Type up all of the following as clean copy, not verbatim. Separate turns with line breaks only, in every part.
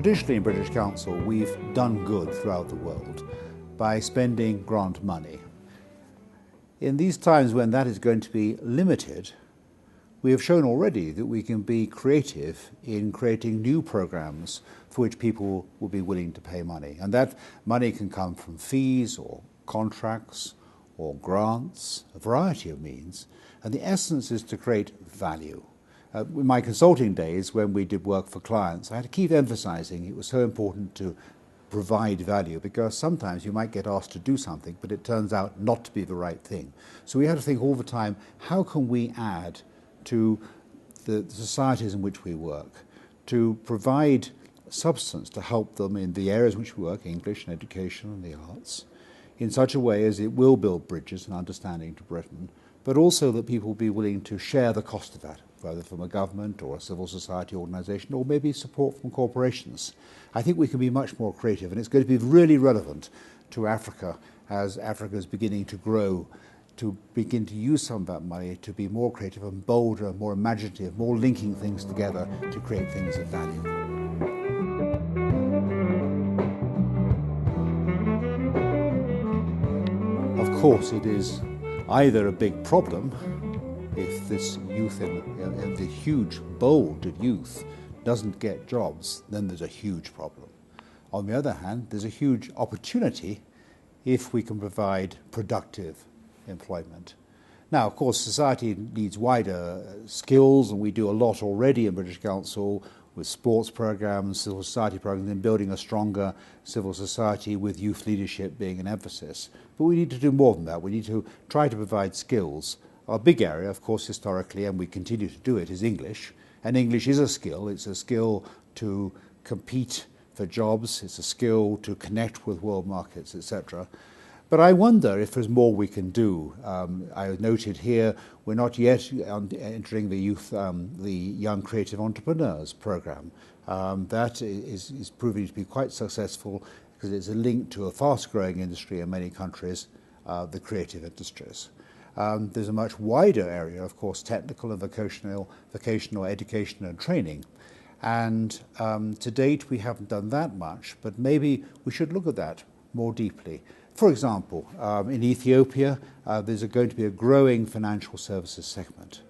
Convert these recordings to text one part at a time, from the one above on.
Traditionally in British Council, we've done good throughout the world by spending grant money. In these times when that is going to be limited, we have shown already that we can be creative in creating new programs for which people will be willing to pay money. And that money can come from fees or contracts or grants, a variety of means. And the essence is to create value. In my consulting days, when we did work for clients, I had to keep emphasizing it was so important to provide value, because sometimes you might get asked to do something, but it turns out not to be the right thing. So we had to think all the time, how can we add to the societies in which we work, to provide substance to help them in the areas in which we work, English and education and the arts, in such a way as it will build bridges and understanding to Britain, but also that people will be willing to share the cost of that, whether from a government or a civil society organisation, or maybe support from corporations. I think we can be much more creative, and it's going to be really relevant to Africa as Africa is beginning to grow, to begin to use some of that money to be more creative and bolder, more imaginative, more linking things together to create things of value. Of course, it is either a big problem if this youth, in the huge bold of youth, doesn't get jobs, then there's a huge problem. On the other hand, there's a huge opportunity if we can provide productive employment. Now, of course, society needs wider skills, and we do a lot already in British Council with sports programs, civil society programs, and building a stronger civil society with youth leadership being an emphasis. But we need to do more than that. We need to try to provide skills. Our big area, of course, historically, and we continue to do it, is English. And English is a skill. It's a skill to compete for jobs. It's a skill to connect with world markets, etc. But I wonder if there's more we can do. I noted here we're not yet entering the youth, the Young Creative Entrepreneurs program. That is proving to be quite successful because it's a link to a fast-growing industry in many countries, the creative industries. There's a much wider area, of course, technical and vocational education and training. And to date, we haven't done that much, but maybe we should look at that more deeply. For example, in Ethiopia, there's going to be a growing financial services segment.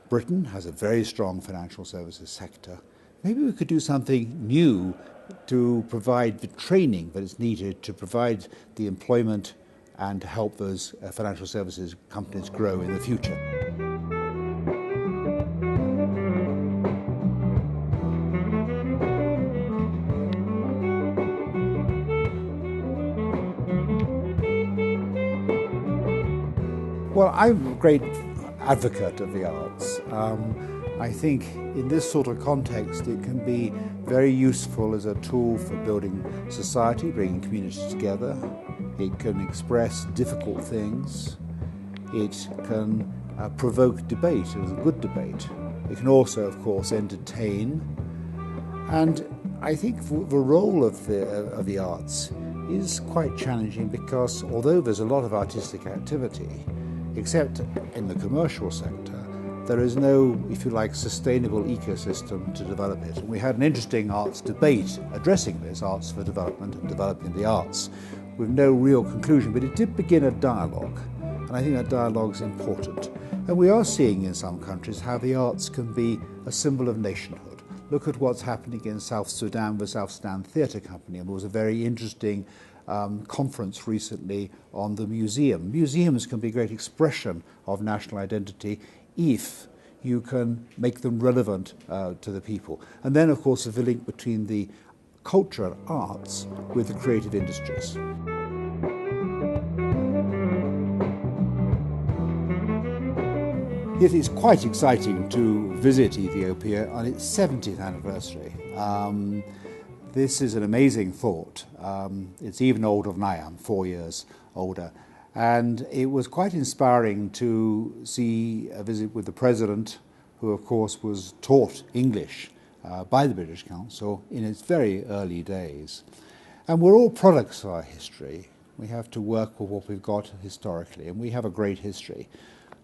Britain has a very strong financial services sector. Maybe we could do something new to provide the training that is needed to provide the employment and to help those financial services companies grow in the future. Well, I'm a great advocate of the arts. I think in this sort of context it can be very useful as a tool for building society, bringing communities together. It can express difficult things. It can provoke debate, as a good debate. It can also, of course, entertain. And I think the role of the arts is quite challenging because although there's a lot of artistic activity, except in the commercial sector, there is no, if you like, sustainable ecosystem to develop it. And we had an interesting arts debate addressing this, arts for development and developing the arts, with no real conclusion, but it did begin a dialogue, and I think that dialogue is important. And we are seeing in some countries how the arts can be a symbol of nationhood. Look at what's happening in South Sudan, the South Sudan Theatre Company, and there was a very interesting conference recently on the museum. Museums can be a great expression of national identity if you can make them relevant to the people. And then, of course, the link between the culture and arts with the creative industries. It is quite exciting to visit Ethiopia on its 70th anniversary. This is an amazing thought. It's even older than I am, 4 years older. And it was quite inspiring to see a visit with the President, who of course was taught English by the British Council in its very early days. And we're all products of our history. We have to work with what we've got historically, and we have a great history.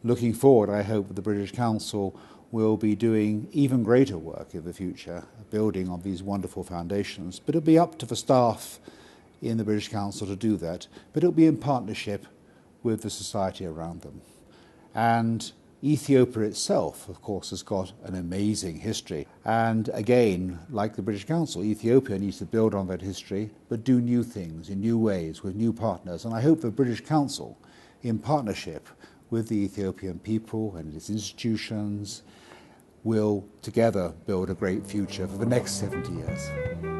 Looking forward, I hope the British Council will be doing even greater work in the future, building on these wonderful foundations. But it'll be up to the staff in the British Council to do that, but it'll be in partnership with the society around them. And Ethiopia itself, of course, has got an amazing history. And again, like the British Council, Ethiopia needs to build on that history, but do new things in new ways with new partners. And I hope the British Council, in partnership with the Ethiopian people and its institutions, will together build a great future for the next 70 years.